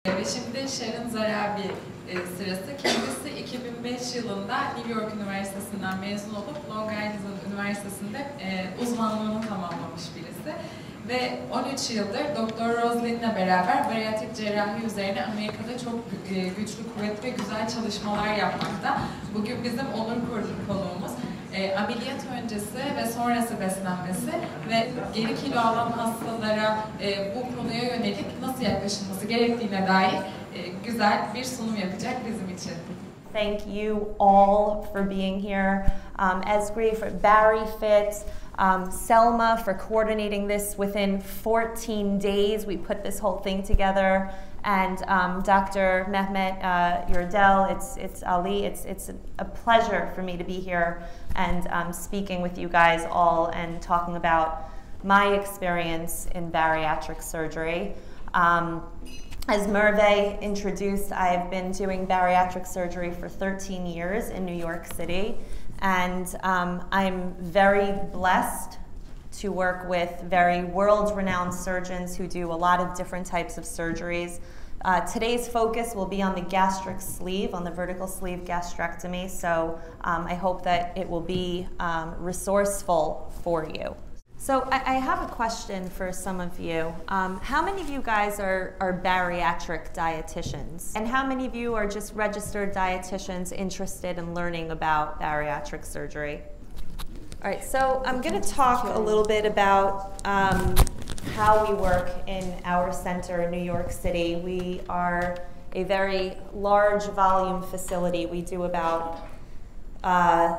Ve şimdi Sharon Zarabi sırası. Kendisi 2005 yılında New York Üniversitesi'nden mezun olup Long Island Üniversitesi'nde uzmanlığını tamamlamış birisi. Ve 13 yıldır Dr. Rosalind'le beraber bariyatrik cerrahi üzerine Amerika'da çok güçlü, kuvvetli ve güzel çalışmalar yapmakta. Bugün bizim onur konuğumuz. Ameliyat öncesi ve sonrası beslenmesi ve geri kilo alan hastalara bu konuya yönelik nasıl yaklaşılması gerektiğine dair güzel bir sunum yapacak bizim için. Thank you all for being here. Esri for Barry Fit, Selma for coordinating this within 14 days. We put this whole thing together. And Dr. Mehmet Yerdel, it's Ali, it's a pleasure for me to be here and speaking with you guys all and talking about my experience in bariatric surgery. As Merve introduced, I've been doing bariatric surgery for 13 years in New York City, and I'm very blessed to work with very world-renowned surgeons who do a lot of different types of surgeries. Today's focus will be on the gastric sleeve, on the vertical sleeve gastrectomy, so I hope that it will be resourceful for you. So I have a question for some of you. How many of you guys are bariatric dietitians? And how many of you are just registered dietitians interested in learning about bariatric surgery? All right, so I'm going to talk a little bit about how we work in our center in New York City. We are a very large volume facility. We do about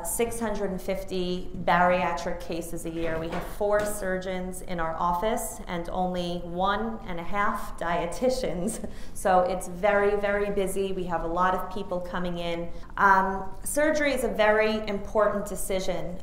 650 bariatric cases a year. We have 4 surgeons in our office and only 1.5 dietitians. So it's very, very busy. We have a lot of people coming in. Surgery is a very important decision.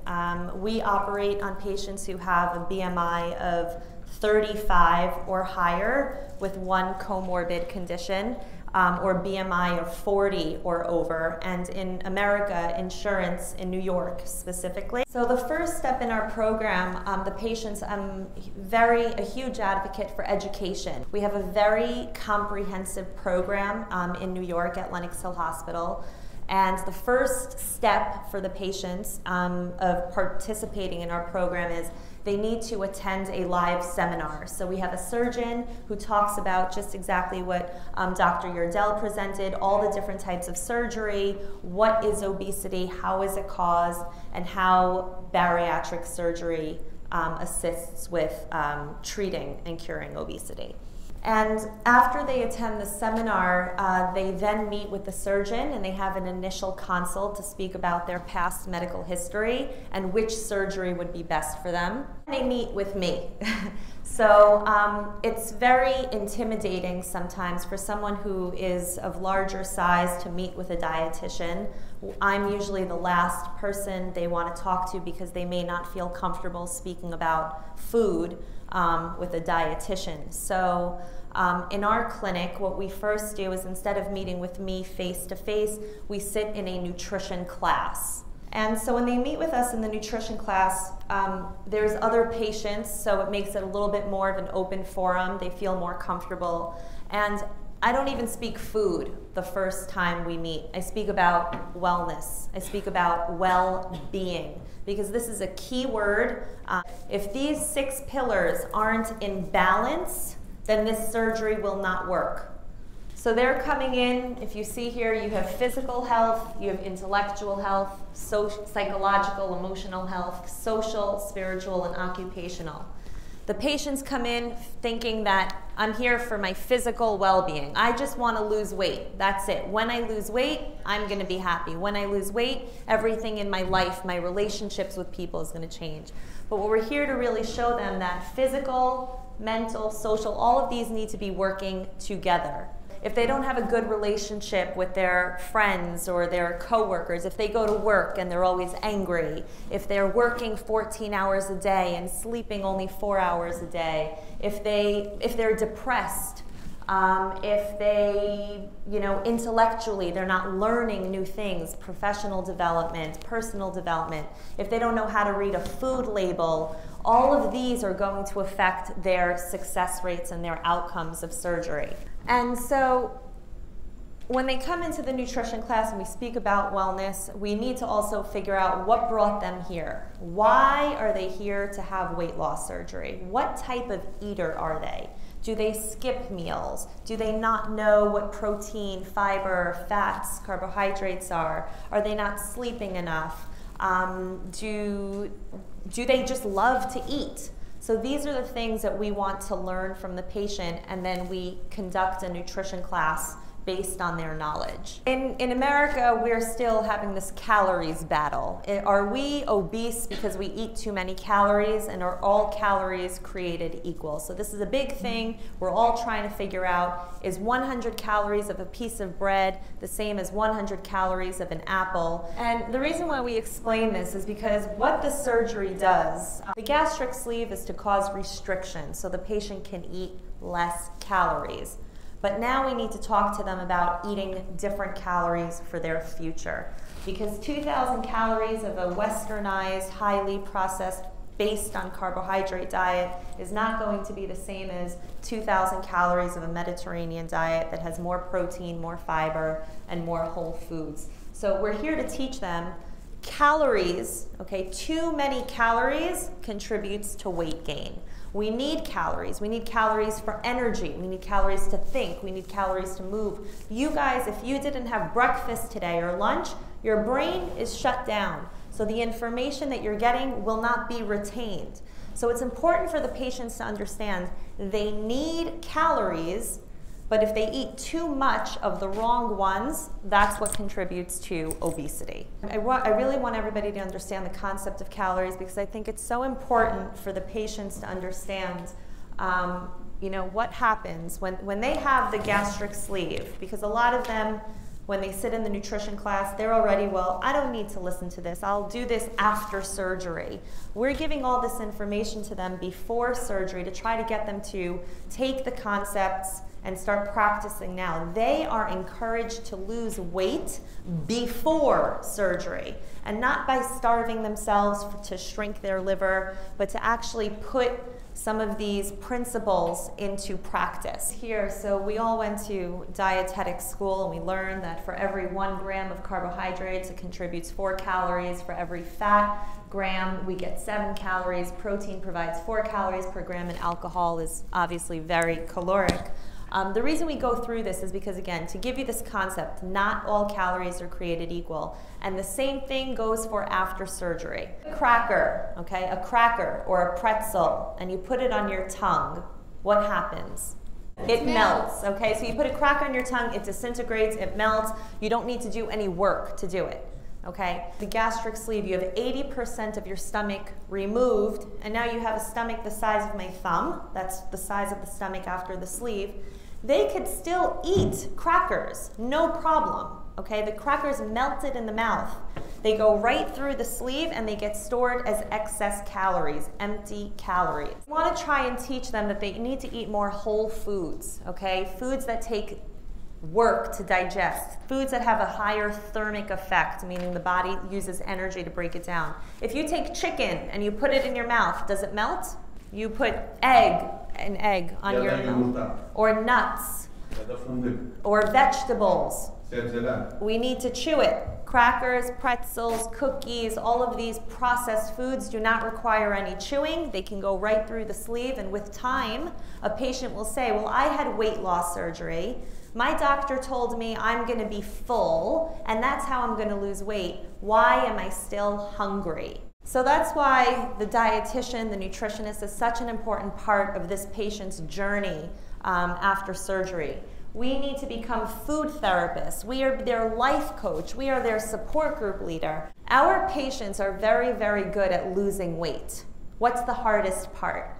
We operate on patients who have a BMI of 35 or higher with one comorbid condition. Or BMI of 40 or over, and in America, insurance in New York specifically. So the first step in our program, the patients, I'm a huge advocate for education. We have a very comprehensive program in New York at Lenox Hill Hospital. And the first step for the patients of participating in our program is they need to attend a live seminar. So we have a surgeon who talks about just exactly what Dr. Yerdel presented, all the different types of surgery, what is obesity, how is it caused, and how bariatric surgery assists with treating and curing obesity. And after they attend the seminar, they then meet with the surgeon and they have an initial consult to speak about their past medical history and which surgery would be best for them. They meet with me. So it's very intimidating sometimes for someone who is of larger size to meet with a dietitian. I'm usually the last person they want to talk to because they may not feel comfortable speaking about food with a dietitian. So in our clinic, what we first do is instead of meeting with me face-to-face, we sit in a nutrition class. And so when they meet with us in the nutrition class, there's other patients, so it makes it a little bit more of an open forum. They feel more comfortable. And I don't even speak food the first time we meet. I speak about wellness. I speak about well-being, because this is a key word. If these 6 pillars aren't in balance, then this surgery will not work. So they're coming in, if you see here, you have physical health, you have intellectual health, psychological, emotional health, social, spiritual, and occupational. The patients come in thinking that I'm here for my physical well-being. I just want to lose weight. That's it. When I lose weight, I'm going to be happy. When I lose weight, everything in my life, my relationships with people is going to change. But what we're here to really show them that physical, mental, social, all of these need to be working together. If they don't have a good relationship with their friends or their coworkers, if they go to work and they're always angry, if they're working 14 hours a day and sleeping only 4 hours a day, if they're depressed, If they, intellectually, they're not learning new things, professional development, personal development, if they don't know how to read a food label, all of these are going to affect their success rates and their outcomes of surgery. And so when they come into the nutrition class and we speak about wellness, we need to also figure out what brought them here. Why are they here to have weight loss surgery? What type of eater are they? Do they skip meals? Do they not know what protein, fiber, fats, carbohydrates are? Are they not sleeping enough? Do they just love to eat? So these are the things that we want to learn from the patient, and then we conduct a nutrition class based on their knowledge. In America, we're still having this calories battle. Are we obese because we eat too many calories, and are all calories created equal? So this is a big thing we're all trying to figure out. Is 100 calories of a piece of bread the same as 100 calories of an apple? And the reason why we explain this is because what the surgery does, the gastric sleeve is to cause restriction so the patient can eat less calories. But now we need to talk to them about eating different calories for their future. Because 2,000 calories of a westernized, highly processed, based on carbohydrate diet is not going to be the same as 2,000 calories of a Mediterranean diet that has more protein, more fiber, and more whole foods. So we're here to teach them calories, okay, too many calories contributes to weight gain. We need calories. We need calories for energy. We need calories to think. We need calories to move. You guys, if you didn't have breakfast today or lunch, your brain is shut down. So the information that you're getting will not be retained. So it's important for the patients to understand they need calories, but if they eat too much of the wrong ones, that's what contributes to obesity. I really want everybody to understand the concept of calories, because I think it's so important for the patients to understand what happens when they have the gastric sleeve, because a lot of them, when they sit in the nutrition class, they're already, well, I don't need to listen to this. I'll do this after surgery. We're giving all this information to them before surgery to try to get them to take the concepts and start practicing now. They are encouraged to lose weight before surgery, and not by starving themselves to shrink their liver, but to actually put some of these principles into practice. Here, so we all went to dietetic school, and we learned that for every 1 gram of carbohydrates, it contributes 4 calories. For every fat gram, we get 7 calories. Protein provides 4 calories per gram, and alcohol is obviously very caloric. The reason we go through this is because, again, to give you this concept, not all calories are created equal. And the same thing goes for after surgery. A cracker, okay, a cracker or a pretzel, and you put it on your tongue, what happens? It melts, okay? So you put a cracker on your tongue, it disintegrates, it melts. You don't need to do any work to do it. Okay, the gastric sleeve, you have 80% of your stomach removed, and now you have a stomach the size of my thumb. That's the size of the stomach after the sleeve. They could still eat crackers, no problem. Okay, the crackers melted in the mouth. They go right through the sleeve and they get stored as excess calories, empty calories. I want to try and teach them that they need to eat more whole foods, okay? Foods that take work to digest, foods that have a higher thermic effect, meaning the body uses energy to break it down. If you take chicken and you put it in your mouth, does it melt? You put an egg on your mouth, or nuts, or vegetables. We need to chew it. Crackers, pretzels, cookies, all of these processed foods do not require any chewing. They can go right through the sleeve, and with time, a patient will say, well, I had weight loss surgery. My doctor told me I'm going to be full, and that's how I'm going to lose weight. Why am I still hungry? So that's why the dietitian, the nutritionist, is such an important part of this patient's journey after surgery. We need to become food therapists. We are their life coach. We are their support group leader. Our patients are very, very good at losing weight. What's the hardest part?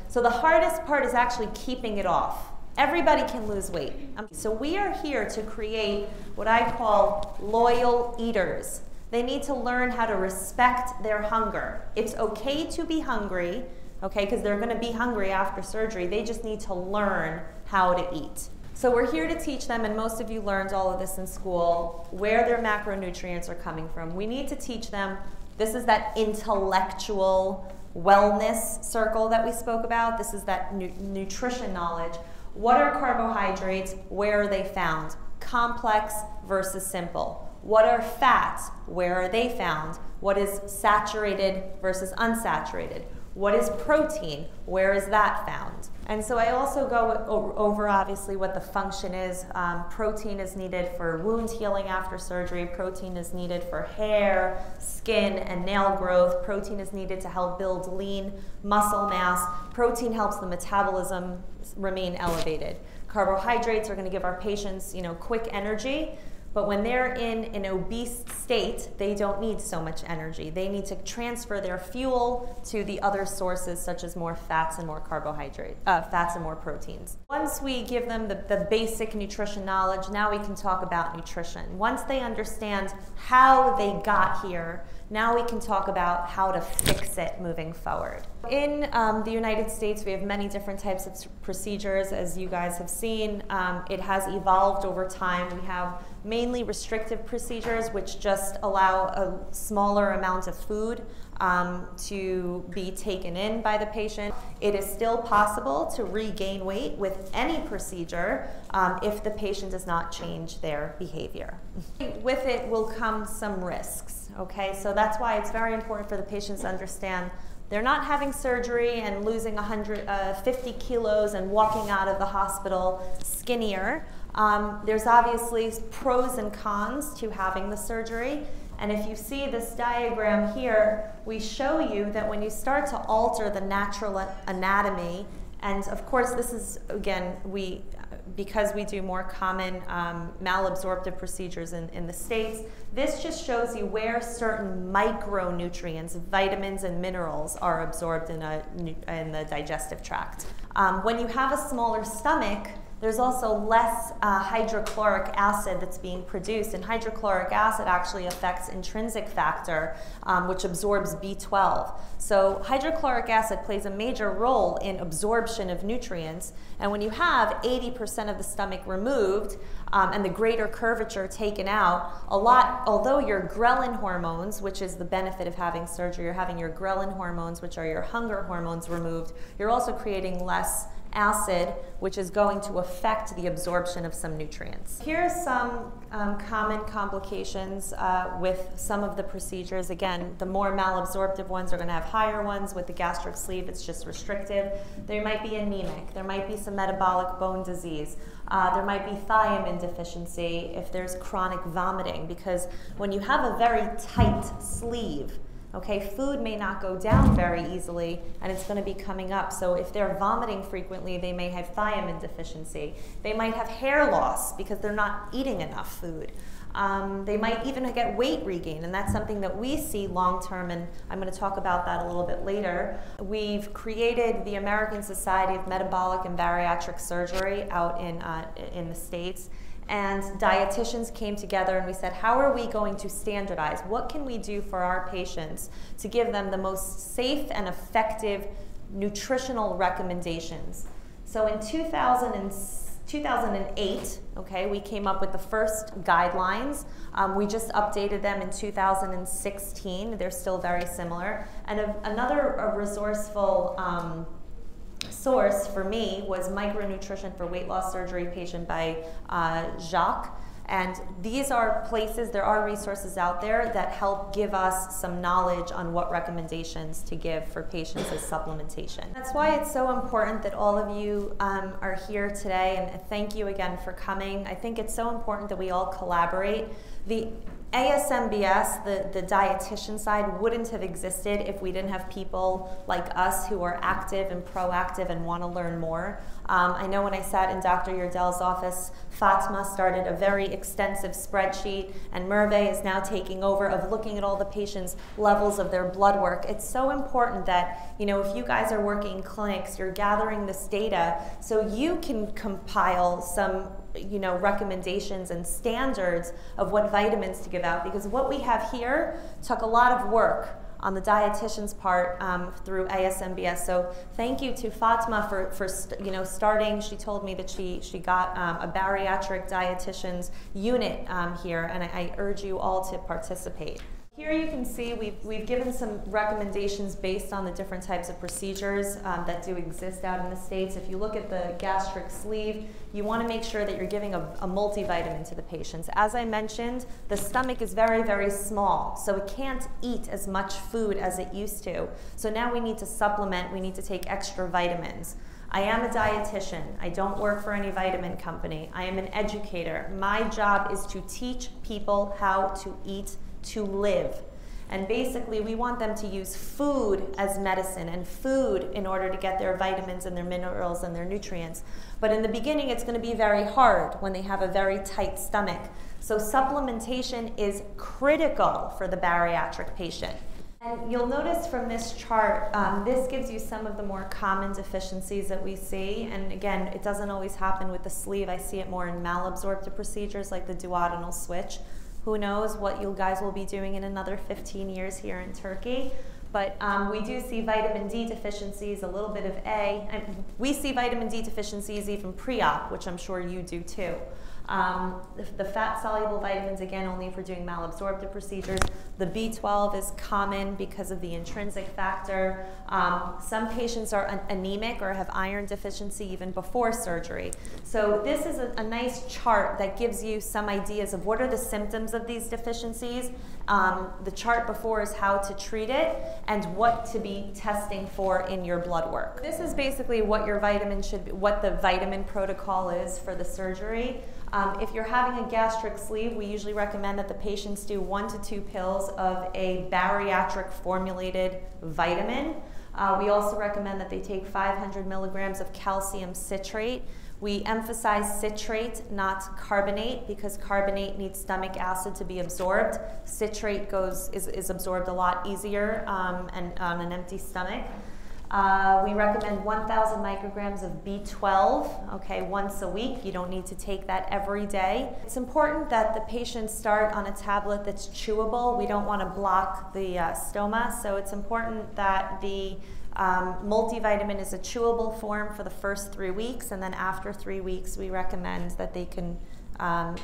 So the hardest part is actually keeping it off. Everybody can lose weight. So we are here to create what I call loyal eaters. They need to learn how to respect their hunger. It's okay to be hungry, okay, because they're going to be hungry after surgery. They just need to learn how to eat. So we're here to teach them, and most of you learned all of this in school, where their macronutrients are coming from. We need to teach them, this is that intellectual wellness circle that we spoke about. This is that nutrition knowledge. What are carbohydrates? Where are they found? Complex versus simple. What are fats? Where are they found? What is saturated versus unsaturated? What is protein? Where is that found? And so I also go over obviously what the function is. Protein is needed for wound healing after surgery. Protein is needed for hair, skin, and nail growth. Protein is needed to help build lean muscle mass. Protein helps the metabolism remain elevated. Carbohydrates are going to give our patients, quick energy. But when they're in an obese state, they don't need so much energy. They need to transfer their fuel to the other sources, such as more fats and more fats and more proteins. Once we give them the basic nutrition knowledge, now we can talk about nutrition. Once they understand how they got here, now we can talk about how to fix it moving forward. In the United States, we have many different types of procedures, as you guys have seen. It has evolved over time. We have mainly restrictive procedures, which just allow a smaller amount of food to be taken in by the patient. It is still possible to regain weight with any procedure if the patient does not change their behavior. With it will come some risks, okay? So that's why it's very important for the patients to understand they're not having surgery and losing 50 kilos and walking out of the hospital skinnier. There's obviously pros and cons to having the surgery. And if you see this diagram here, we show you that when you start to alter the natural anatomy, and of course this is, again, because we do more common malabsorptive procedures in the States, this just shows you where certain micronutrients, vitamins and minerals are absorbed in the digestive tract. When you have a smaller stomach, there's also less hydrochloric acid that's being produced, and hydrochloric acid actually affects intrinsic factor, which absorbs B12. So hydrochloric acid plays a major role in absorption of nutrients, and when you have 80% of the stomach removed and the greater curvature taken out, although your ghrelin hormones, which is the benefit of having surgery, you're having your ghrelin hormones, which are your hunger hormones, removed, you're also creating less acid, which is going to affect the absorption of some nutrients. Here are some common complications with some of the procedures. Again, the more malabsorptive ones are going to have higher ones. With the gastric sleeve, it's just restrictive. They might be anemic. There might be some metabolic bone disease. There might be thiamine deficiency if there's chronic vomiting, because when you have a very tight sleeve, okay, food may not go down very easily, and it's going to be coming up. So if they're vomiting frequently, they may have thiamine deficiency. They might have hair loss because they're not eating enough food. They might even get weight regain, and that's something that we see long term, and I'm going to talk about that a little bit later. We've created the American Society of Metabolic and Bariatric Surgery out in the States. And dietitians came together and we said, how are we going to standardize? What can we do for our patients to give them the most safe and effective nutritional recommendations? So in 2008, okay, we came up with the first guidelines. We just updated them in 2016. They're still very similar. And another resourceful source for me was Micronutrition for Weight Loss Surgery Patient by Jacques. And these are places, there are resources out there that help give us some knowledge on what recommendations to give for patients as supplementation. That's why it's so important that all of you are here today, and thank you again for coming. I think it's so important that we all collaborate. The ASMBS, the dietitian side, wouldn't have existed if we didn't have people like us who are active and proactive and want to learn more. I know when I sat in Dr. Yerdel's office, Fatma started a very extensive spreadsheet, and Merve is now taking over of looking at all the patients' levels of their blood work. It's so important that, if you guys are working in clinics, you're gathering this data so you can compile some recommendations and standards of what vitamins to give out, because what we have here took a lot of work on the dietitian's part through ASMBS. So thank you to Fatma for starting. She told me that she got a bariatric dietitian's unit here, and I urge you all to participate. Here you can see we've given some recommendations based on the different types of procedures that do exist out in the States. If you look at the gastric sleeve, you want to make sure that you're giving a multivitamin to the patients. As I mentioned, the stomach is very, very small, so it can't eat as much food as it used to. So now we need to supplement, we need to take extra vitamins. I am a dietitian. I don't work for any vitamin company. I am an educator. My job is to teach people how to eat to live. And basically we want them to use food as medicine and food in order to get their vitamins and their minerals and their nutrients. But in the beginning it's going to be very hard when they have a very tight stomach. So supplementation is critical for the bariatric patient. And you'll notice from this chart, this gives you some of the more common deficiencies that we see. And again, it doesn't always happen with the sleeve. I see it more in malabsorptive procedures like the duodenal switch. Who knows what you guys will be doing in another 15 years here in Turkey. But we do see vitamin D deficiencies, a little bit of A. And we see vitamin D deficiencies even pre-op, which I'm sure you do too. The fat-soluble vitamins, again, only if we're doing malabsorptive procedures. The B12 is common because of the intrinsic factor. Some patients are anemic or have iron deficiency even before surgery. So this is a nice chart that gives you some ideas of what are the symptoms of these deficiencies. The chart before is how to treat it and what to be testing for in your blood work. This is basically what your vitamin should be, what the vitamin protocol is for the surgery. If you're having a gastric sleeve, we usually recommend that the patients do 1 to 2 pills of a bariatric formulated vitamin. We also recommend that they take 500 milligrams of calcium citrate. We emphasize citrate, not carbonate, because carbonate needs stomach acid to be absorbed. Citrate is absorbed a lot easier and on an empty stomach. We recommend 1,000 micrograms of B12, okay, once a week. You don't need to take that every day. It's important that the patients start on a tablet that's chewable. We don't want to block the stoma, so it's important that the multivitamin is a chewable form for the first 3 weeks, and then after 3 weeks we recommend that they can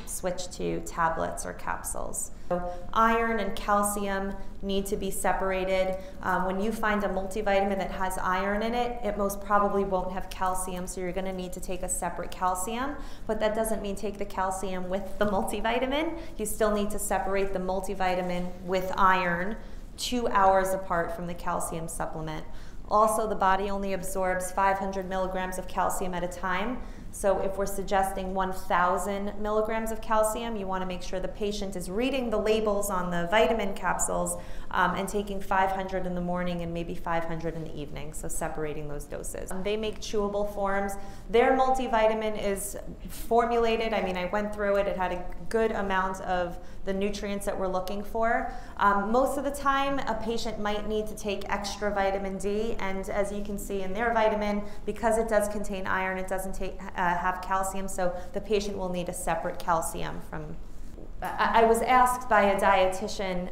switch to tablets or capsules. So iron and calcium need to be separated. When you find a multivitamin that has iron in it, it most probably won't have calcium, so you're going to need to take a separate calcium. But that doesn't mean take the calcium with the multivitamin. You still need to separate the multivitamin with iron 2 hours apart from the calcium supplement. Also, the body only absorbs 500 milligrams of calcium at a time. So if we're suggesting 1,000 milligrams of calcium, you want to make sure the patient is reading the labels on the vitamin capsules and taking 500 in the morning and maybe 500 in the evening, so separating those doses. They make chewable forms. Their multivitamin is formulated. I mean, I went through it. It had a good amount of the nutrients that we're looking for. Most of the time, a patient might need to take extra vitamin D, and as you can see in their vitamin, because it does contain iron, it doesn't have calcium, so the patient will need a separate calcium from. I was asked by a dietitian,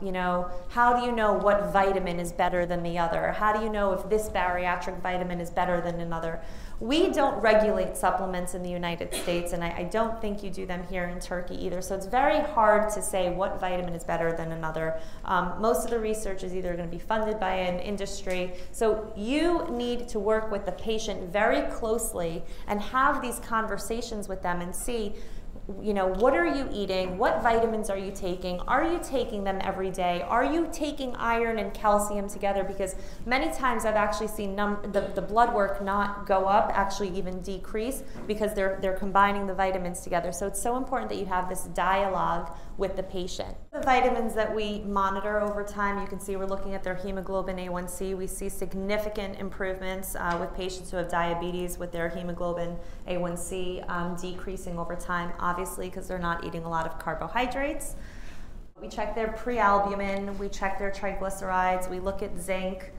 you know, how do you know what vitamin is better than the other? How do you know if this bariatric vitamin is better than another? We don't regulate supplements in the United States, and I don't think you do them here in Turkey either, so it's very hard to say what vitamin is better than another. Most of the research is either going to be funded by an industry, so you need to work with the patient very closely and have these conversations with them and see, you know, what are you eating? What vitamins are you taking? Are you taking them every day? Are you taking iron and calcium together? Because many times I've actually seen the blood work not go up, actually even decrease, because they're combining the vitamins together. So it's so important that you have this dialogue with the patient. The vitamins that we monitor over time, you can see we're looking at their hemoglobin A1C. We see significant improvements with patients who have diabetes with their hemoglobin A1C decreasing over time, obviously because they're not eating a lot of carbohydrates. We check their prealbumin, we check their triglycerides, we look at zinc.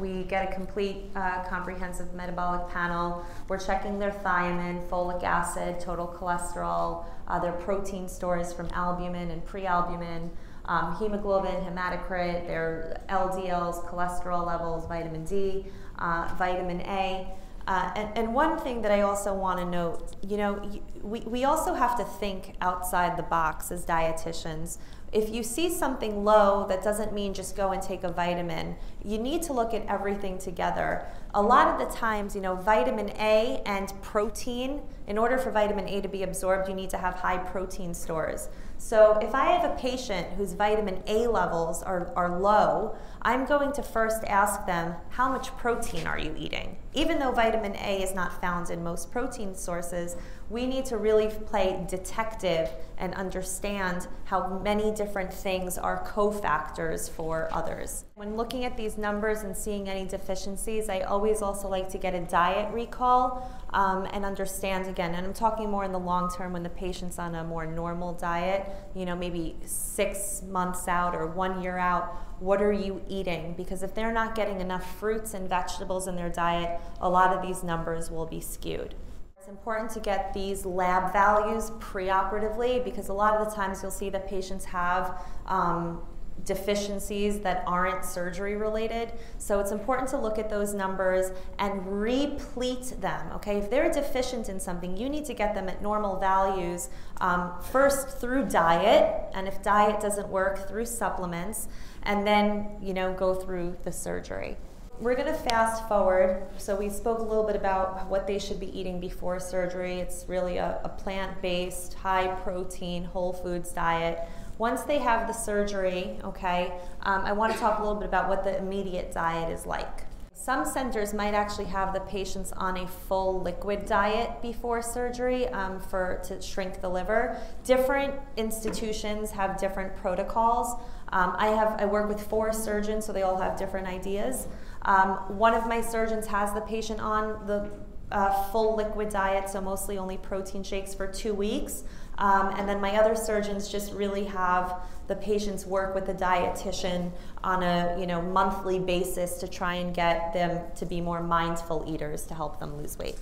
We get a complete comprehensive metabolic panel. We're checking their thiamine, folic acid, total cholesterol, their protein stores from albumin and prealbumin. hemoglobin, hematocrit, their LDLs, cholesterol levels, vitamin D, vitamin A. And one thing that I also want to note, you know, we also have to think outside the box as dietitians. If you see something low, that doesn't mean just go and take a vitamin. You need to look at everything together. A lot of the times, you know, vitamin A and protein, in order for vitamin A to be absorbed, you need to have high protein stores. So if I have a patient whose vitamin A levels are low, I'm going to first ask them, how much protein are you eating? Even though vitamin A is not found in most protein sources, we need to really play detective and understand how many different things are cofactors for others. When looking at these numbers and seeing any deficiencies, I always also like to get a diet recall and understand again, and I'm talking more in the long term when the patient's on a more normal diet, you know, maybe 6 months out or 1 year out, what are you eating? Because if they're not getting enough fruits and vegetables in their diet, a lot of these numbers will be skewed. It's important to get these lab values preoperatively because a lot of the times you'll see that patients have deficiencies that aren't surgery related. So it's important to look at those numbers and replete them, okay? If they're deficient in something, you need to get them at normal values first through diet, and if diet doesn't work, through supplements, and then, you know, go through the surgery. We're going to fast forward. So we spoke a little bit about what they should be eating before surgery. It's really a plant-based, high-protein, whole foods diet. Once they have the surgery, okay, I want to talk a little bit about what the immediate diet is like. Some centers might actually have the patients on a full liquid diet before surgery to shrink the liver. Different institutions have different protocols. I work with 4 surgeons, so they all have different ideas. One of my surgeons has the patient on the full liquid diet, so mostly only protein shakes for 2 weeks. And then my other surgeons just really have the patients work with the dietitian on a monthly basis to try and get them to be more mindful eaters to help them lose weight.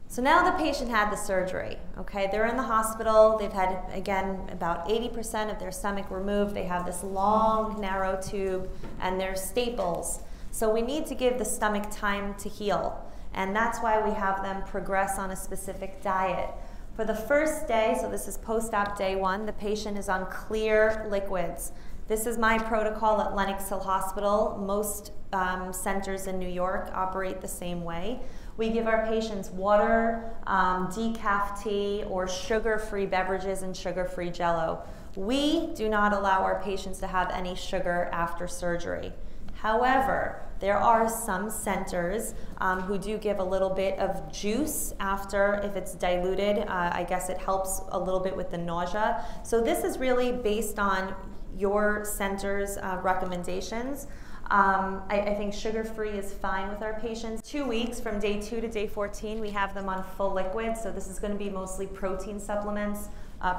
So now the patient had the surgery, okay? They're in the hospital. They've had, again, about 80% of their stomach removed. They have this long, narrow tube, and there's staples. So we need to give the stomach time to heal, and that's why we have them progress on a specific diet. For the first day, so this is post-op day 1, the patient is on clear liquids. This is my protocol at Lenox Hill Hospital. Most centers in New York operate the same way. We give our patients water, decaf tea, or sugar-free beverages and sugar-free Jell-O. We do not allow our patients to have any sugar after surgery. However, there are some centers who do give a little bit of juice after, if it's diluted. I guess it helps a little bit with the nausea. So this is really based on your center's recommendations. I think sugar-free is fine with our patients. 2 weeks from day 2 to day 14, we have them on full liquid. So this is going to be mostly protein supplements,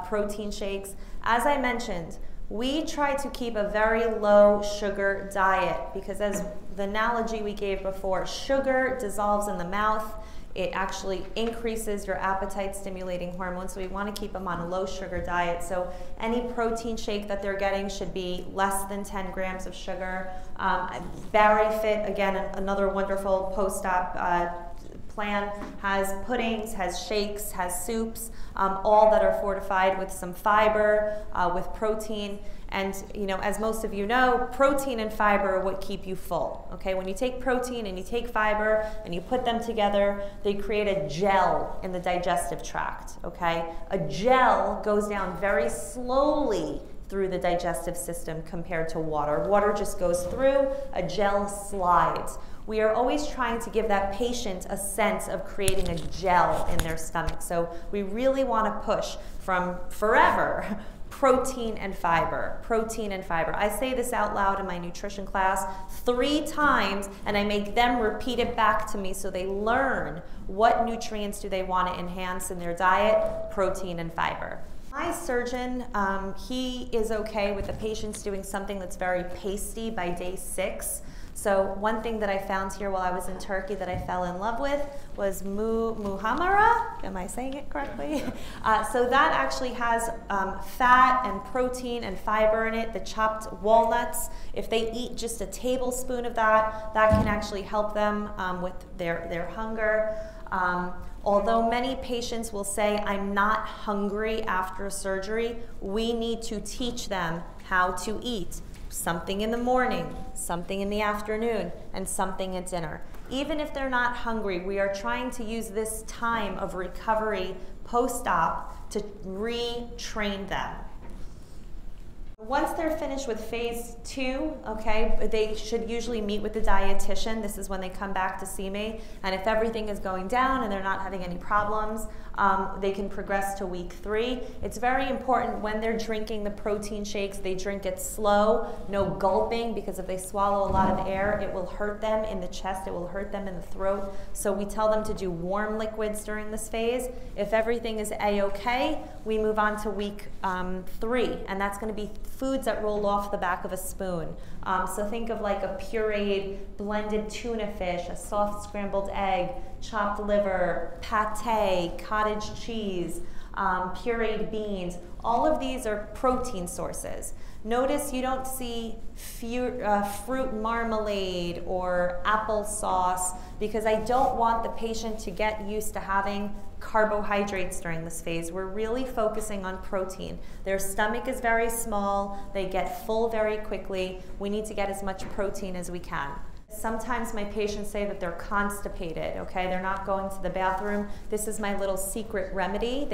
protein shakes. As I mentioned, we try to keep a very low sugar diet because, as the analogy we gave before, sugar dissolves in the mouth. It actually increases your appetite stimulating hormones, so we want to keep them on a low sugar diet. So any protein shake that they're getting should be less than 10 grams of sugar. BariFit, again, another wonderful post-op plan, has puddings, has shakes, has soups, all that are fortified with some fiber, with protein. And as most of you know, protein and fiber are what keep you full. Okay, when you take protein and you take fiber and you put them together, they create a gel in the digestive tract. Okay, a gel goes down very slowly through the digestive system compared to water. Water just goes through, a gel slides. We are always trying to give that patient a sense of creating a gel in their stomach. So we really want to push from forever protein and fiber, protein and fiber. I say this out loud in my nutrition class 3 times, and I make them repeat it back to me so they learn what nutrients do they want to enhance in their diet, protein and fiber. My surgeon, he is okay with the patients doing something that's very pasty by day 6. So one thing that I found here while I was in Turkey that I fell in love with was muhammara. Am I saying it correctly? So that actually has fat and protein and fiber in it. The chopped walnuts, if they eat just a tablespoon of that, that can actually help them with their hunger. Although many patients will say, I'm not hungry after surgery, we need to teach them how to eat. Something in the morning, something in the afternoon, and something at dinner. Even if they're not hungry, we are trying to use this time of recovery post-op to retrain them. Once they're finished with phase 2, okay, they should usually meet with the dietitian. This is when they come back to see me. And if everything is going down and they're not having any problems, they can progress to week 3. It's very important when they're drinking the protein shakes, they drink it slow, no gulping, because if they swallow a lot of air, it will hurt them in the chest, it will hurt them in the throat. So we tell them to do warm liquids during this phase. If everything is A-okay, we move on to week 3, and that's going to be foods that roll off the back of a spoon. So think of like a pureed blended tuna fish, a soft scrambled egg, chopped liver, pate, cottage cheese, pureed beans. All of these are protein sources. Notice you don't see fruit marmalade or applesauce, because I don't want the patient to get used to having carbohydrates during this phase. We're really focusing on protein. Their stomach is very small, they get full very quickly. We need to get as much protein as we can. Sometimes my patients say that they're constipated, okay? They're not going to the bathroom. This is my little secret remedy.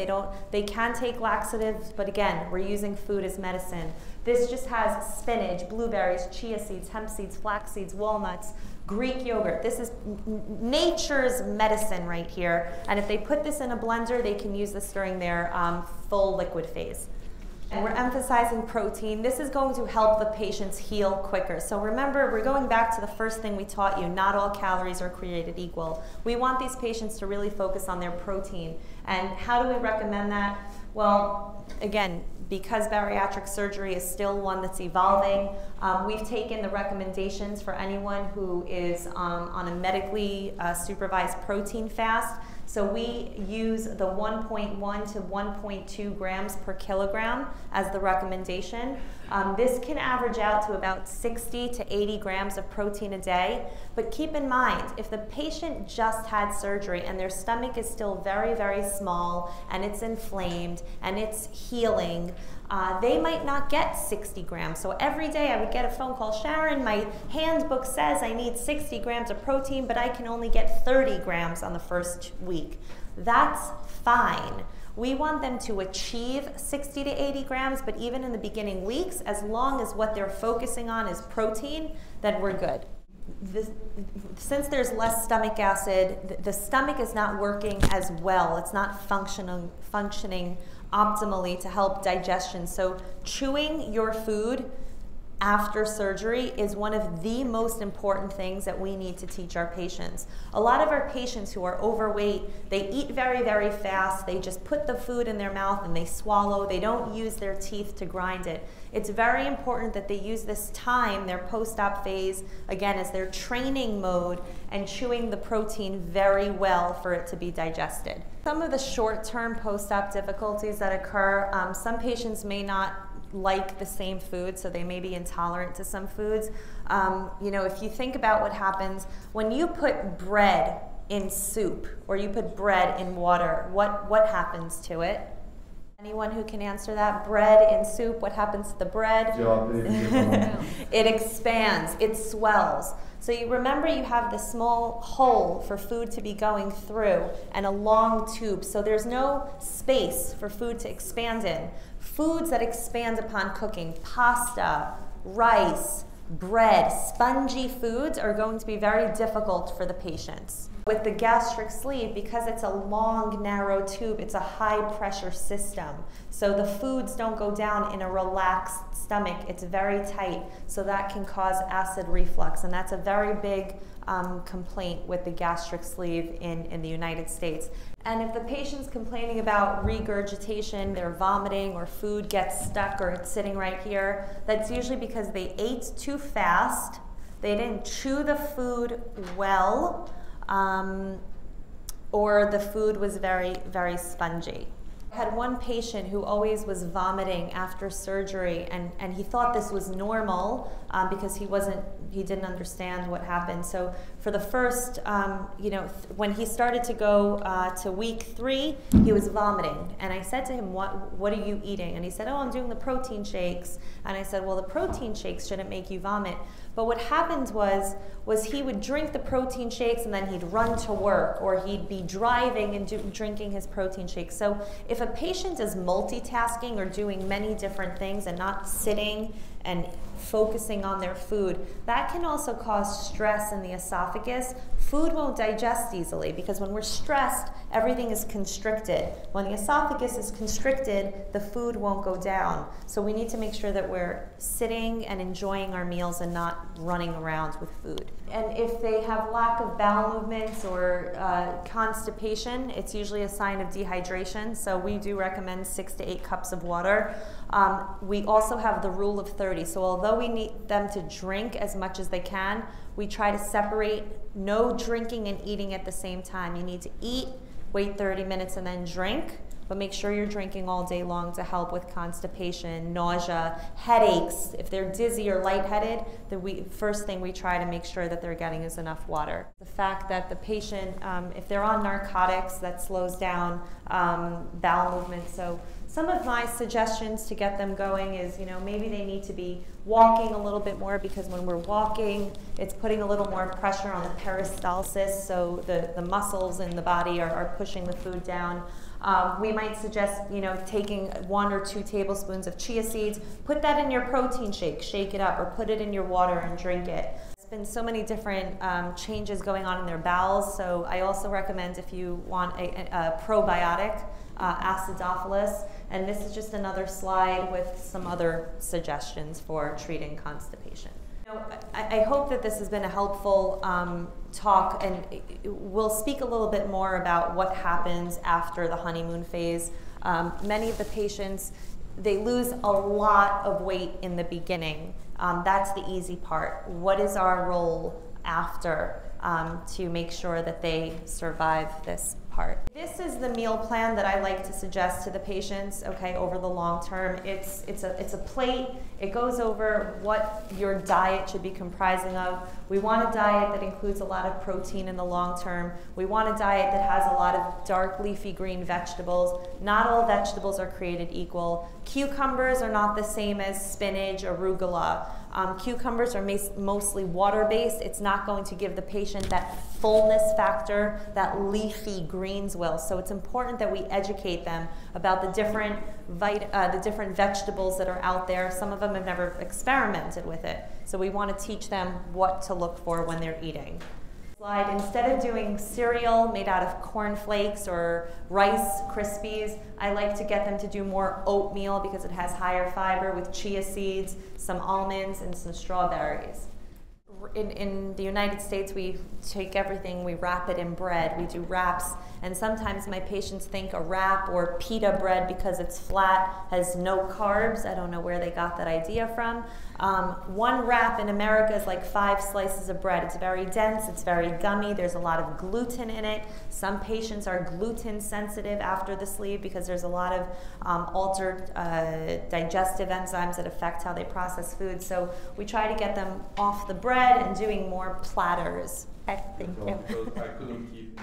They can take laxatives, but again, we're using food as medicine. This just has spinach, blueberries, chia seeds, hemp seeds, flax seeds, walnuts, Greek yogurt. This is nature's medicine right here. And if they put this in a blender, they can use this during their full liquid phase. And we're emphasizing protein. This is going to help the patients heal quicker. So remember, we're going back to the first thing we taught you, not all calories are created equal. We want these patients to really focus on their protein. And how do we recommend that? Well, again, because bariatric surgery is still one that's evolving, we've taken the recommendations for anyone who is on a medically supervised protein fast. So we use the 1.1 to 1.2 grams per kilogram as the recommendation. This can average out to about 60 to 80 grams of protein a day. But keep in mind, if the patient just had surgery and their stomach is still very, very small and it's inflamed and it's healing, they might not get 60 grams. So every day I would get a phone call, Sharon, my handbook says I need 60 grams of protein, but I can only get 30 grams on the first week. That's fine. We want them to achieve 60 to 80 grams, but even in the beginning weeks, as long as what they're focusing on is protein, then we're good. Since there's less stomach acid, the stomach is not working as well. It's not functioning optimally to help digestion. So chewing your food after surgery is one of the most important things that we need to teach our patients. A lot of our patients who are overweight, they eat very, very fast. They just put the food in their mouth and they swallow. They don't use their teeth to grind it. It's very important that they use this time, their post-op phase, again, as their training mode and chewing the protein very well for it to be digested. Some of the short-term post-op difficulties that occur, some patients may not like the same food, so they may be intolerant to some foods. You know, if you think about what happens when you put bread in soup or you put bread in water, what happens to it? Anyone who can answer that? Bread in soup, what happens to the bread? It expands, it swells. So you remember you have the small hole for food to be going through and a long tube, so there's no space for food to expand in. Foods that expand upon cooking, pasta, rice, bread, spongy foods are going to be very difficult for the patients. With the gastric sleeve, because it's a long, narrow tube, it's a high-pressure system. So the foods don't go down in a relaxed stomach. It's very tight, so that can cause acid reflux, and that's a very big complaint with the gastric sleeve in the United States. And if the patient's complaining about regurgitation, they're vomiting, or food gets stuck, or it's sitting right here, that's usually because they ate too fast, they didn't chew the food well, or the food was very, very spongy. I had one patient who always was vomiting after surgery, and he thought this was normal because he didn't understand what happened. So for the first, when he started to go to week 3, he was vomiting. And I said to him, what are you eating? And he said, oh, I'm doing the protein shakes. And I said, well, the protein shakes shouldn't make you vomit. But what happened was he would drink the protein shakes and then he'd run to work, or he'd be driving and drinking his protein shakes. So if a patient is multitasking or doing many different things and not sitting and focusing on their food, that can also cause stress in the esophagus. Food won't digest easily because when we're stressed, everything is constricted. When the esophagus is constricted, the food won't go down. So we need to make sure that we're sitting and enjoying our meals and not running around with food. And if they have lack of bowel movements or constipation, it's usually a sign of dehydration. So we do recommend 6 to 8 cups of water. We also have the rule of 30. So although we need them to drink as much as they can, we try to separate no drinking and eating at the same time. You need to eat, wait 30 minutes, and then drink. But make sure you're drinking all day long to help with constipation, nausea, headaches. If they're dizzy or lightheaded, the first thing we try to make sure that they're getting is enough water. The fact that the patient, if they're on narcotics, that slows down bowel movement. So some of my suggestions to get them going is, maybe they need to be walking a little bit more, because when we're walking, it's putting a little more pressure on the peristalsis, so the muscles in the body are pushing the food down. We might suggest, taking 1 or 2 tablespoons of chia seeds, put that in your protein shake, shake it up, or put it in your water and drink it. There's been so many different changes going on in their bowels, so I also recommend, if you want a probiotic, acidophilus, and this is just another slide with some other suggestions for treating constipation. I hope that this has been a helpful talk, and we'll speak a little bit more about what happens after the honeymoon phase. Many of the patients, they lose a lot of weight in the beginning. That's the easy part. What is our role after to make sure that they survive this part? This is the meal plan that I like to suggest to the patients, over the long term. It's a plate. It goes over what your diet should be comprising of. We want a diet that includes a lot of protein in the long term. We want a diet that has a lot of dark leafy green vegetables. Not all vegetables are created equal. Cucumbers are not the same as spinach, arugula. Cucumbers are mostly water-based. It's not going to give the patient that fullness factor that leafy greens will. So it's important that we educate them about the different vegetables that are out there. Some of them have never experimented with it. So we want to teach them what to look for when they're eating. Instead of doing cereal made out of cornflakes or Rice Krispies, I like to get them to do more oatmeal because it has higher fiber, with chia seeds, some almonds, and some strawberries. In the United States, we take everything, we wrap it in bread. We do wraps, and sometimes my patients think a wrap or pita bread, because it's flat, has no carbs. I don't know where they got that idea from. One wrap in America is like 5 slices of bread. It's very dense, it's very gummy, there's a lot of gluten in it. Some patients are gluten sensitive after the sleeve because there's a lot of altered digestive enzymes that affect how they process food. So we try to get them off the bread and doing more platters. Thank you. I couldn't keep